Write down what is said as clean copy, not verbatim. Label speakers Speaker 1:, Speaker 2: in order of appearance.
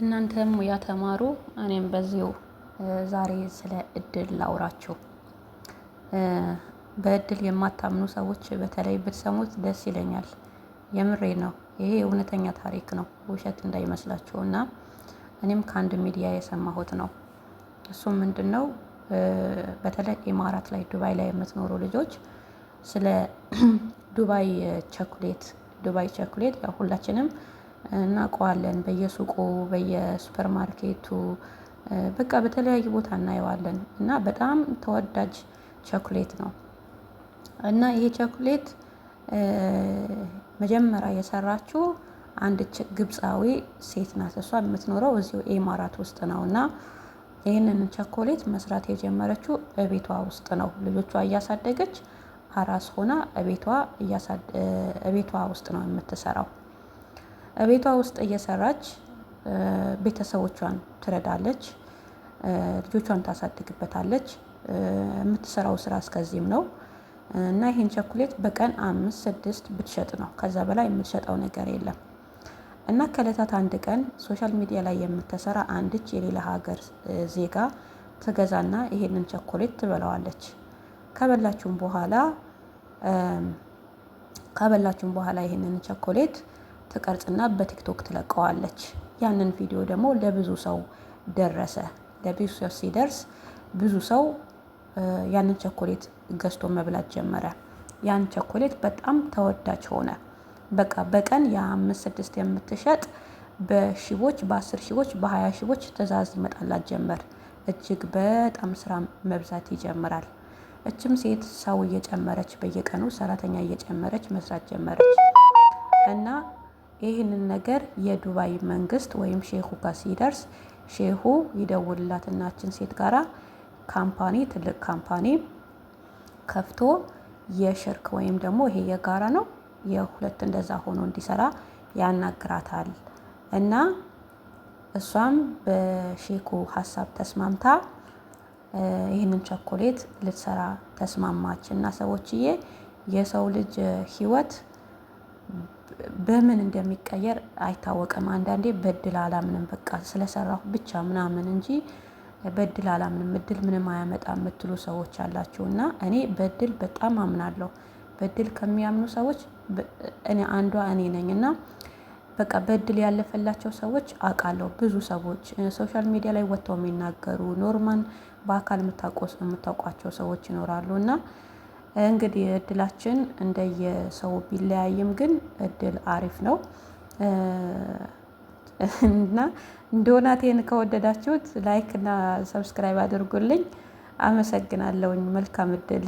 Speaker 1: እናንተም ሙያ ተማሩ። እኔም በዚሁ ዛሬ ስለ እድል ላውራችሁ። በእድል የማታምኑ ሰዎች በተለይ ብትሰሙት ደስ ይለኛል። የምሬ ነው። ይሄ እውነተኛ ታሪክ ነው፣ ውሸት እንዳይመስላችሁ። እና እኔም ከአንድ ሚዲያ የሰማሁት ነው። እሱም ምንድነው? በተለይ ኢማራት ላይ ዱባይ ላይ የምትኖሩ ልጆች ስለ ዱባይ ቸኮሌት ያው ሁላችንም እናውቀዋለን። በየሱቁ በየሱፐር ማርኬቱ በቃ በተለያየ ቦታ እናየዋለን እና በጣም ተወዳጅ ቸኮሌት ነው። እና ይሄ ቸኮሌት መጀመሪያ የሰራችው አንድ ግብፃዊ ሴት ናት። እሷ የምትኖረው እዚሁ ኢማራት ውስጥ ነው። እና ይህንን ቸኮሌት መስራት የጀመረችው እቤቷ ውስጥ ነው። ልጆቿ እያሳደገች አራስ ሆና እቤቷ ውስጥ ነው የምትሰራው። እቤቷ ውስጥ እየሰራች ቤተሰቦቿን ትረዳለች፣ ልጆቿን ታሳድግበታለች። የምትሰራው ስራ እስከዚህም ነው። እና ይሄን ቸኮሌት በቀን 5-6 ብትሸጥ ነው፣ ከዛ በላይ የምትሸጠው ነገር የለም። እና ከዕለታት አንድ ቀን ሶሻል ሚዲያ ላይ የምትሰራ አንድች የሌላ ሀገር ዜጋ ትገዛና ይሄንን ቸኮሌት ትበላዋለች። ከበላችሁም በኋላ ይሄንን ቸኮሌት ትቀርጽና በቲክቶክ ትለቀዋለች። ያንን ቪዲዮ ደግሞ ለብዙ ሰው ደረሰ። ለብዙ ሰው ሲደርስ ብዙ ሰው ያንን ቸኮሌት ገዝቶ መብላት ጀመረ። ያን ቸኮሌት በጣም ተወዳጅ ሆነ። በቃ በቀን የ5-6 የምትሸጥ በሺዎች፣ በ10 ሺዎች፣ በ20 ሺዎች ትዕዛዝ ይመጣላት ጀመር። እጅግ በጣም ስራ መብዛት ይጀምራል። እችም ሴት ሰው እየጨመረች በየቀኑ ሰራተኛ እየጨመረች መስራት ጀመረች። እና ይህንን ነገር የዱባይ መንግስት ወይም ሼሁ ጋር ሲደርስ ሼሁ ይደውልላትና እችን ሴት ጋራ ትልቅ ካምፓኒ ከፍቶ የሽርክ ወይም ደግሞ ይሄ የጋራ ነው የሁለት እንደዛ ሆኖ እንዲሰራ ያናግራታል። እና እሷም በሼኩ ሀሳብ ተስማምታ ይህንን ቸኮሌት ልትሰራ ተስማማች። እና ሰዎችዬ የሰው ልጅ ህይወት በምን እንደሚቀየር አይታወቅም። አንዳንዴ በእድል አላምንም በቃ ስለሰራሁ ብቻ ምናምን እንጂ በእድል አላምንም፣ እድል ምንም አያመጣም የምትሉ ሰዎች አላችሁ። እና እኔ በእድል በጣም አምናለሁ። በእድል ከሚያምኑ ሰዎች አንዷ እኔ ነኝ። እና በቃ በእድል ያለፈላቸው ሰዎች አውቃለሁ። ብዙ ሰዎች ሶሻል ሚዲያ ላይ ወጥተው የሚናገሩ ኖርማን በአካል የምታውቋቸው ሰዎች ይኖራሉ። እና እንግዲህ እድላችን እንደየሰው ቢለያይም ግን እድል አሪፍ ነው። እና ዶናቴን ከወደዳችሁት ላይክ እና ሰብስክራይብ አድርጉልኝ። አመሰግናለሁኝ። መልካም እድል